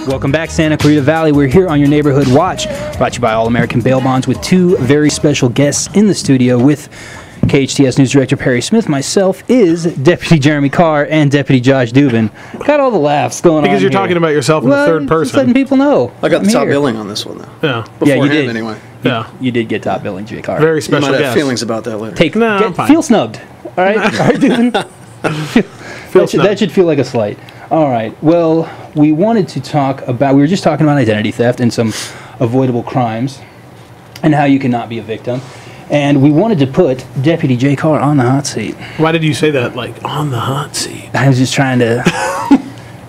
Welcome back, Santa Clarita Valley. We're here on your Neighborhood Watch, brought to you by All American Bail Bonds, with two very special guests in the studio with KHTS News Director Perry Smith. Myself is Deputy Jeremy Carr and Deputy Josh Dubin. Got all the laughs going on because you're talking about yourself in the third person. Just letting people know. I got the top billing on this one, though. Yeah. Yeah, you did. Anyway. Yeah. You did get top billing, Jay Carr. Very special You might have guest. feelings about that later. Feel snubbed. All right? All right, Dubin? That should feel like a slight. All right. Well, we wanted to talk about, we were just talking about identity theft and some avoidable crimes and how you cannot be a victim. And we wanted to put Deputy Jay Carr on the hot seat. Why did you say that, like, on the hot seat? I was just trying to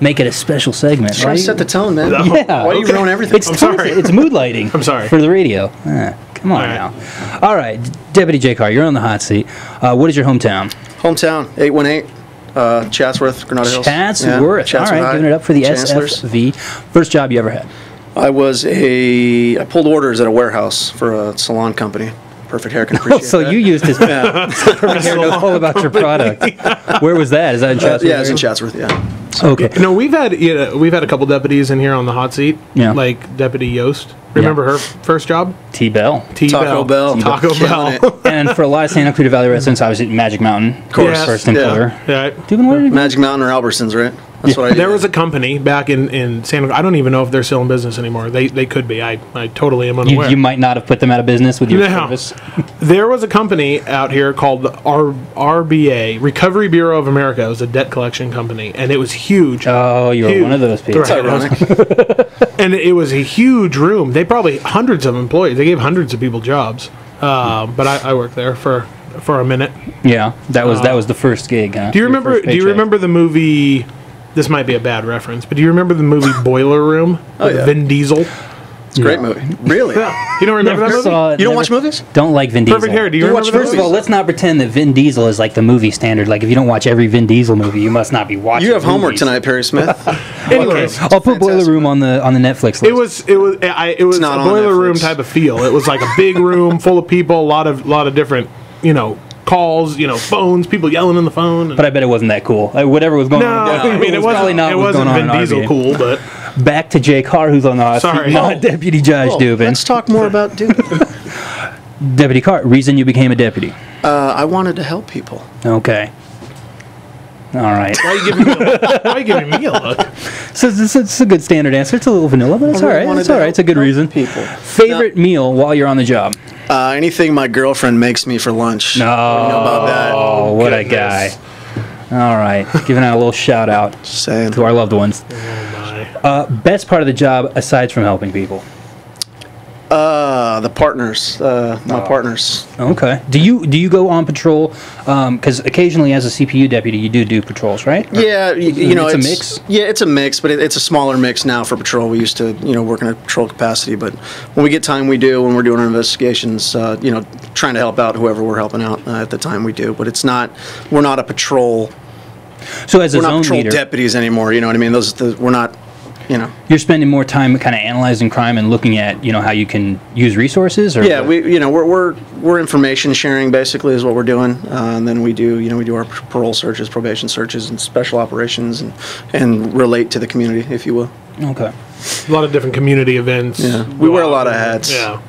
make it a special segment. Try to set the tone, man. No. Yeah. Why do you ruin everything? I'm sorry. It's mood lighting. I'm sorry. For the radio. Come on now. All right, Deputy Jay Carr, you're on the hot seat. What is your hometown? Hometown, 818, Chatsworth, Granada Hills. Chatsworth. Chatsworth All right, High. giving it up for the Chancellors. SFV. First job you ever had? I pulled orders at a warehouse for a salon company. Perfect hair can appreciate So that. you used his perfect hair knows all about your product. Where was that? Is that in Chatsworth? Yeah, it's in Chatsworth, yeah. Okay. No, we've had a couple deputies in here on the hot seat. Yeah. Like Deputy Yost. Remember her first job? T-Bell. Taco Bell. Taco Bell. And for a lot of Santa Clarita Valley residents, I was at Magic Mountain. Of course. First employer. Yeah. Dubin, what did you do? Magic Mountain or Albertsons, right? That's what I did. There was a company back in Santa. I don't even know if they're still in business anymore. They could be. I totally am unaware. You might not have put them out of business with your service. There was a company out here called the RBA, Recovery Bureau of America. It was a debt collection company, and it was huge. Oh, you were one of those people. It's ironic. And it was a huge room. They probably hundreds of employees. They gave hundreds of people jobs. But I worked there for a minute. Yeah, that was the first gig. Huh? Do you remember the movie? This might be a bad reference, but do you remember the movie Boiler Room with yeah. Vin Diesel? It's a great movie. Really? You don't remember that movie? Saw it, You don't watch movies? Don't like Vin Diesel. Perfect hair. Do you remember watch that First of movie? all, let's not pretend that Vin Diesel is like the movie standard. Like, if you don't watch every Vin Diesel movie, you must not be watching. You have homework movies. tonight, Perry Smith. Anyways, I'll put Boiler Room on the Netflix list. It was a not on boiler room Netflix. type of feel. It was like a big room full of people, a lot of different, calls, phones, people yelling in the phone. But I bet it wasn't that cool. Whatever was going on. I mean, it probably wasn't. not It what was wasn't going on Vin in Diesel RBA. cool, but Back to Jay Carr, who's on the hot Sorry. seat, not Deputy Josh Dubin. Let's talk more about Dubin. Deputy Carr, reason you became a deputy. I wanted to help people. Okay. All right. why are you giving me a look? So it's a good standard answer. It's a little vanilla, but it's all right. wanted It's to all right. help It's a good reason. people. Favorite meal while you're on the job? Anything my girlfriend makes me for lunch. No. You know about that. Oh, what a guy. Goodness. All right. Giving out a little shout out Just saying. to our loved ones. Oh my. Best part of the job aside from helping people? The partners. My partners. Okay. Do you go on patrol? Because occasionally, as a CPU deputy, you do patrols, right? Yeah, you know, it's a mix? Yeah, it's a mix, but it's a smaller mix now for patrol. We used to, work in a patrol capacity, but when we get time, we do. When we're doing our investigations, trying to help out whoever we're helping out at the time, we do. But we're not a patrol. So as a We're not zone patrol leader, deputies anymore. You know what I mean? We're not. you're spending more time kind of analyzing crime and looking at how you can use resources. Or Yeah, we're information sharing basically is what we're doing, and then we do our parole searches, probation searches, and special operations, and relate to the community, if you will. Okay. A lot of different community events. Yeah, we wear a lot of hats. Yeah.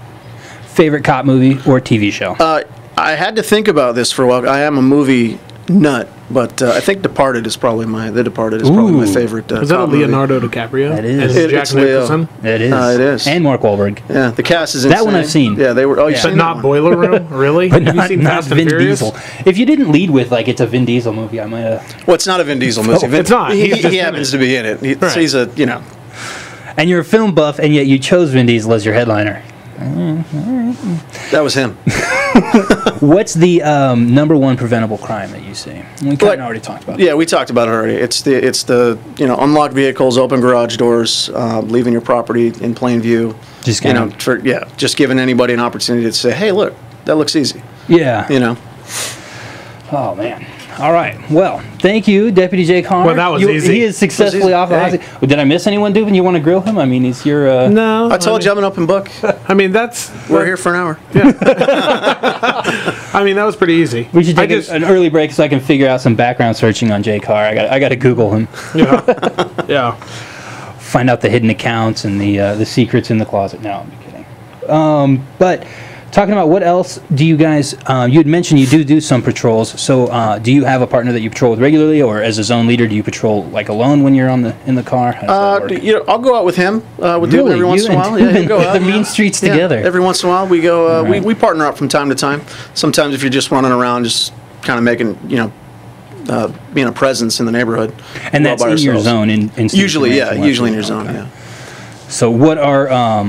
Favorite cop movie or TV show? I had to think about this for a while. I am a movie nut, but I think The Departed is probably my favorite. Was that a cop movie. Leonardo DiCaprio? That is. And Jack It's Leo. Nicholson? It is. It is. And Mark Wahlberg. Yeah, the cast is insane. That one I've seen. Yeah, they were. Oh, you've Yeah. seen But that not one? Boiler Room? Really? But Have you seen not Fast and Vin Furious? Diesel. If you didn't lead with it's a Vin Diesel movie, I might have. Well, it's not a Vin Diesel movie. No, it's not. He He's just in happens it. to be in it. Right. He's a And you're a film buff, and yet you chose Vin Diesel as your headliner. that was him. What's the number one preventable crime that you see? We kind of already talked about. Yeah, we talked about it already. It's the unlocked vehicles, open garage doors, leaving your property in plain view. Just just giving anybody an opportunity to say, hey, look, that looks easy. Yeah. Oh man. All right. Well, thank you, Deputy Jay Carr. Well, that was easy. He is successfully off the hot seat. Well, did I miss anyone, Dubin? You want to grill him? I mean, he's your. No. I told you I'm an open book. I mean, that's... We're here for an hour. I mean, that was pretty easy. We should take an early break so I can figure out some background searching on Jay Carr. I got to Google him. Yeah. Yeah. find out the hidden accounts and the secrets in the closet. No, I'm kidding. But talking about what else do you guys, you had mentioned you do some patrols. So do you have a partner that you patrol with regularly, or as a zone leader, do you patrol like alone when you're in the car? How does that work? You know, I'll go out with him. With Really? Dubin every once in a while. Dubin, He'll go out. the mean streets together. Every once in a while, we go. Right. We partner up from time to time. Sometimes if you're just running around, just kind of making, being a presence in the neighborhood. And that's in your zone. Usually, yeah. Usually in your zone, yeah. So what are,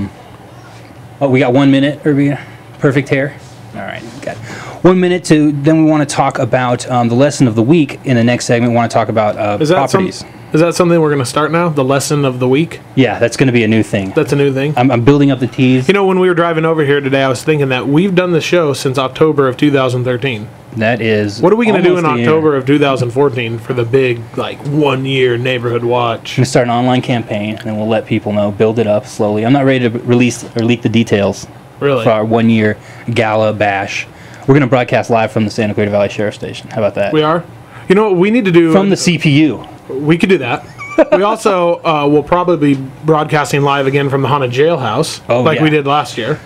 we got 1 minute, Irby? Perfect hair? All right, got 1 minute then we want to talk about the lesson of the week. In the next segment, we want to talk about properties. Is that something we're going to start now? The lesson of the week? Yeah, that's going to be a new thing. That's a new thing? I'm building up the teas. You know, when we were driving over here today, I was thinking that we've done the show since October of 2013. That is. What are we going to do in October of 2014 for the big, 1 year neighborhood watch? We're going to start an online campaign, and then we'll let people know, build it up slowly. I'm not ready to release or leak the details. Really? For our 1 year gala bash. We're going to broadcast live from the Santa Clarita Valley Sheriff Station. How about that? We are? You know what we need to do? From the CPU. We could do that. We also will probably be broadcasting live again from the haunted jailhouse, we did last year.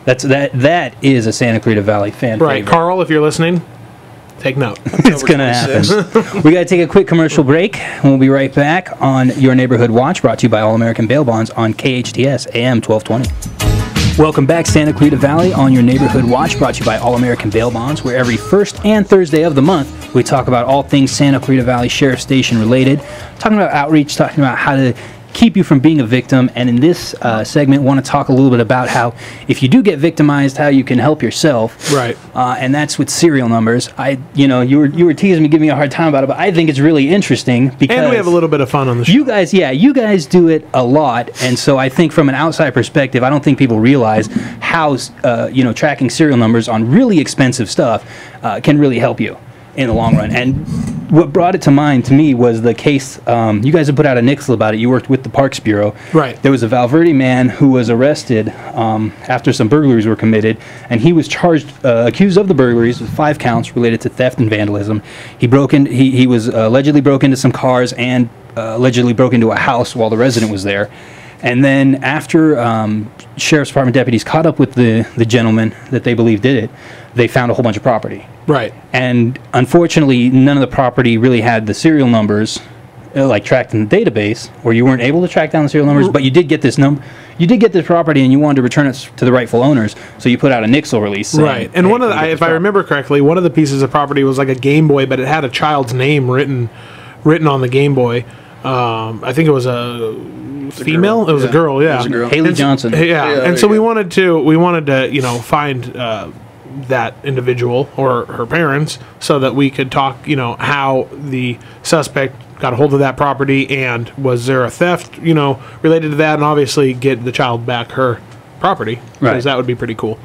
That is a Santa Clarita Valley fan Right, favorite. Carl, if you're listening, take note. It's going to happen. We got to take a quick commercial break, and we'll be right back on Your Neighborhood Watch, brought to you by All American Bail Bonds on KHTS AM 1220. Welcome back, Santa Clarita Valley, on Your Neighborhood Watch, brought to you by All American Bail Bonds, where every first and Thursday of the month, we talk about all things Santa Clarita Valley Sheriff Station related, talking about outreach, talking about how to keep you from being a victim, and in this segment, want to talk a little bit about how, if you do get victimized, how you can help yourself. Right. And that's with serial numbers. You were teasing me, giving me a hard time about it, but I think it's really interesting because And we have a little bit of fun on the show. you guys do it a lot, and so I think from an outside perspective, I don't think people realize how tracking serial numbers on really expensive stuff can really help you in the long run. And what brought it to mind to me was the case, you guys have put out a nixle about it. You worked with the Parks Bureau. Right. There was a Valverde man who was arrested after some burglaries were committed, and he was accused of the burglaries with 5 counts related to theft and vandalism. He was allegedly broke into some cars and allegedly broke into a house while the resident was there. And then after Sheriff's Department deputies caught up with the gentleman that they believe did it, they found a whole bunch of property. Right. And unfortunately, none of the property really had the serial numbers tracked in the database, or you weren't able to track down the serial numbers, but you did get this property and you wanted to return it to the rightful owners, so you put out a nixle release saying, right. And if I remember correctly, one of the pieces of property was like a Game Boy, but it had a child's name written on the Game Boy. I think it was a female. It was a girl. Yeah, it was a girl. Haley Johnson. Yeah, and so we wanted to find that individual or her parents so that we could talk, how the suspect got a hold of that property, and was there a theft, related to that, and obviously get the child back her property, because that would be pretty cool.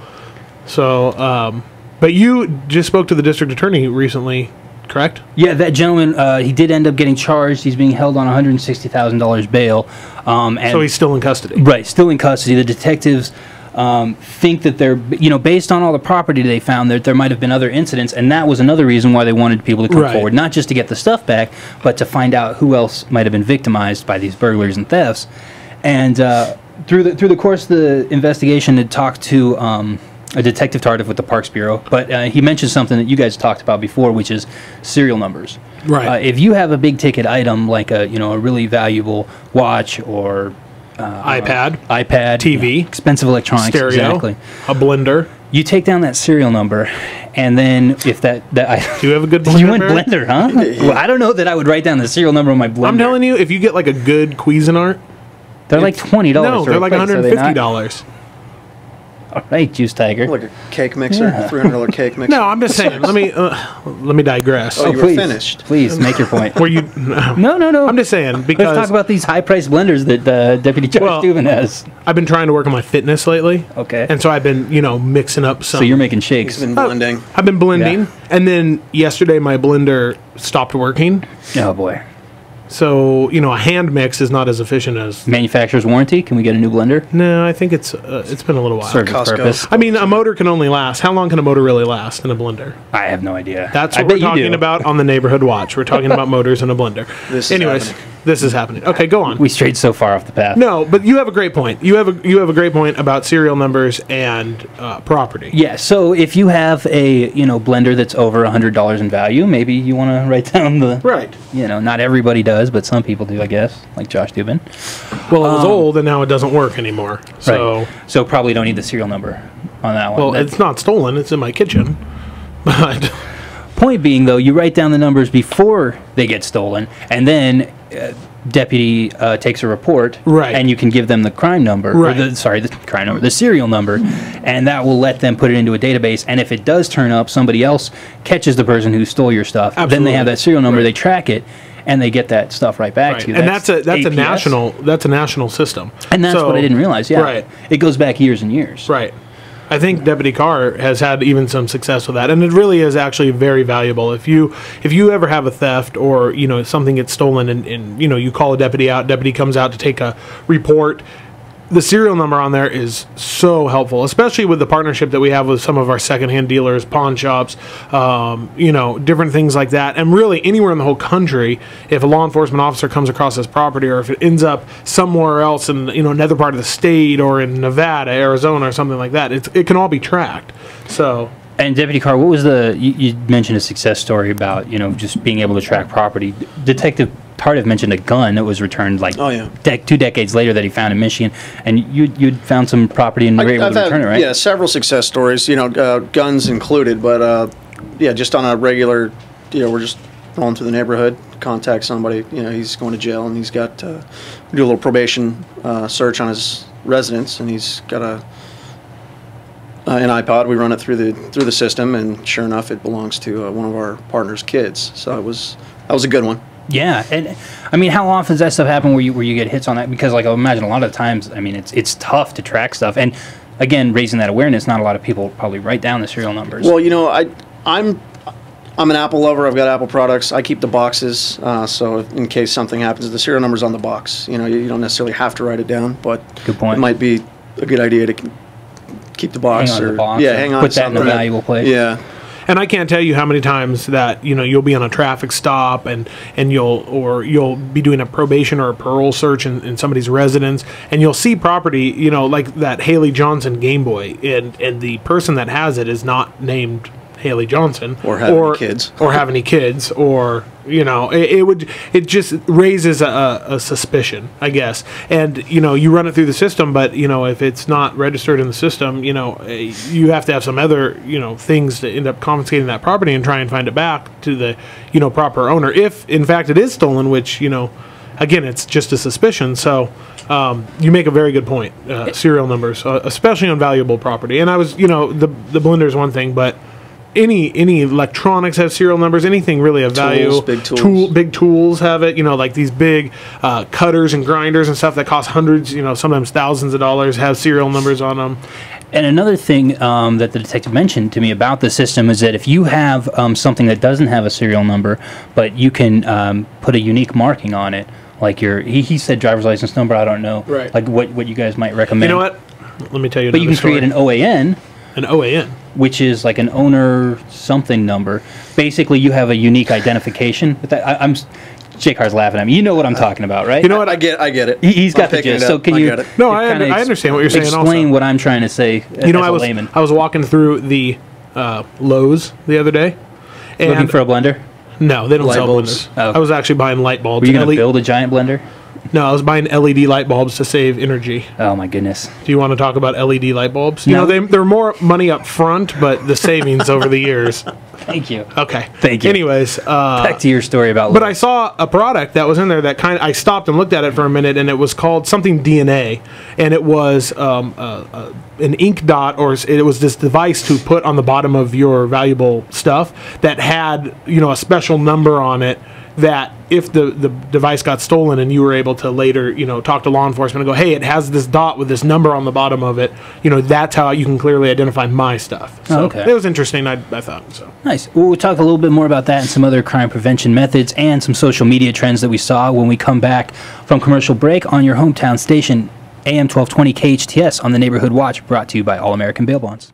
So, but you just spoke to the district attorney recently, correct? Yeah, that gentleman, he did end up getting charged. He's being held on $160,000 bail. And so he's still in custody. Right, still in custody. The detectives think that they're, based on all the property they found, that there might have been other incidents, and that was another reason why they wanted people to come forward, not just to get the stuff back, but to find out who else might have been victimized by these burglaries and thefts. And through the course of the investigation, they talked to a detective Tardif with the Parks Bureau, but he mentioned something that you guys talked about before, which is serial numbers. Right. If you have a big ticket item like a really valuable watch or iPad, TV, expensive electronics, stereo, exactly, a blender. You take down that serial number, and then if that do you have a good blender? You went blender, huh? Well, I don't know that I would write down the serial number on my blender. I'm telling you, if you get like a good Cuisinart, they're like $20. No, they're like $150. All right, Juice Tiger. Like a cake mixer, $300 cake mixer. No, I'm just saying. Let me digress. Oh, you were finished. Please make your point. Were you? No. I'm just saying because let's talk about these high-priced blenders that Deputy Judge Dubin has. I've been trying to work on my fitness lately. Okay. And so I've been, mixing up some. So you're making shakes. He's been blending. I've been blending, and then yesterday my blender stopped working. Oh boy. So, a hand mix is not as efficient as... Manufacturer's warranty? Can we get a new blender? No, I think it's been a little while. Service purpose. I mean, a motor can only last... How long can a motor really last in a blender? I have no idea. That's what we're talking about on the Neighborhood Watch. We're talking about motors in a blender. Anyways... this is happening. Okay, go on. We strayed so far off the path. No, but you have a great point. You have a great point about serial numbers and property. Yeah, so if you have a blender that's over $100 in value, maybe you want to write down the right. Not everybody does, but some people do, I guess, like Josh Dubin. Well, it was old and now it doesn't work anymore. So right. So probably don't need the serial number on that one. Well, it's not stolen. It's in my kitchen. But point being, though, you write down the numbers before they get stolen, and then deputy takes a report, right, and you can give them the crime number, right, the serial number, and that will let them put it into a database. And if it does turn up, somebody else catches the person who stole your stuff. Absolutely. Then they have that serial number, right, they track it, and they get that stuff right back to you. And that's a national system. And that's what I didn't realize. Yeah, right. It goes back years and years. Right. I think Deputy Carr has had even some success with that, and it really is actually very valuable. If you ever have a theft or something gets stolen, and you call a deputy out, deputy comes out to take a report, the serial number on there is so helpful, especially with the partnership that we have with some of our secondhand dealers, pawn shops, different things like that. And really, anywhere in the whole country, if a law enforcement officer comes across this property, or if it ends up somewhere else in another part of the state, or in Nevada, Arizona, or something like that, it can all be tracked. So. And Deputy Carr, what was you mentioned a success story about just being able to track property. Detective Tardif mentioned a gun that was returned 2 decades later that he found in Michigan, and you'd found some property and were able to return it, right? Yeah, several success stories, guns included, but just on a regular, we're just rolling through the neighborhood, contact somebody, he's going to jail, and he's got we do a little probation search on his residence, and he's got an iPod. We run it through the system, and sure enough, it belongs to one of our partners' kids. So that was a good one. Yeah, and I mean, how often does that stuff happen where you get hits on that? Because I imagine a lot of times, I mean, it's tough to track stuff, and again, raising that awareness, not a lot of people probably write down the serial numbers. Well, I'm an Apple lover. I've got Apple products. I keep the boxes, so in case something happens, the serial number's on the box. You don't necessarily have to write it down, but good point. It might be a good idea to keep the box, hang on to the box, hang on, put that in a valuable place. Yeah. And I can't tell you how many times that you'll be on a traffic stop and you'll be doing a probation or a parole search in somebody's residence, and you'll see property like that Haley Johnson Game Boy, and the person that has it is not named Haley Johnson or have any kids, or it just raises a suspicion, I guess. And you run it through the system, but if it's not registered in the system, you have to have some other things to end up confiscating that property and try and find it back to the proper owner, if in fact it is stolen, which again, it's just a suspicion. So you make a very good point. Serial numbers, especially on valuable property. And I was the blender is one thing, but any electronics have serial numbers. Anything really of value. Big tools have it. Like these big cutters and grinders and stuff that cost hundreds, sometimes thousands of dollars, have serial numbers on them. And another thing that the detective mentioned to me about the system is that if you have something that doesn't have a serial number, but you can put a unique marking on it, like he said driver's license number. I don't know, right? Like what you guys might recommend. You know what? Let me tell you. But you can create an OAN. An OAN, which is like an owner something number. Basically, you have a unique identification. But I'm Jake Carr's laughing at me. You know what I'm talking about, right? You know what? I get it. He's got the gist. So can you? No, I understand what you're saying. Explain what I'm trying to say. I was walking through the Lowe's the other day, and looking for a blender. No, they don't sell blenders. Oh. I was actually buying light bulbs. Were you going to build a giant blender? No, I was buying LED light bulbs to save energy. Oh my goodness! Do you want to talk about LED light bulbs? No. They're more money up front, but the savings over the years. Thank you. Okay. Thank you. Anyways, back to your story about. But I saw a product that was in there that I stopped and looked at it for a minute, and it was called something DNA, and it was an ink dot, or it was this device to put on the bottom of your valuable stuff that had a special number on it, that if the device got stolen and you were able to later, talk to law enforcement and go, hey, it has this dot with this number on the bottom of it, that's how you can clearly identify my stuff. So okay. It was interesting, I thought. So nice. Well, we'll talk a little bit more about that and some other crime prevention methods and some social media trends that we saw when we come back from commercial break on your hometown station, AM 1220 KHTS on the Neighborhood Watch, brought to you by All American Bail Bonds.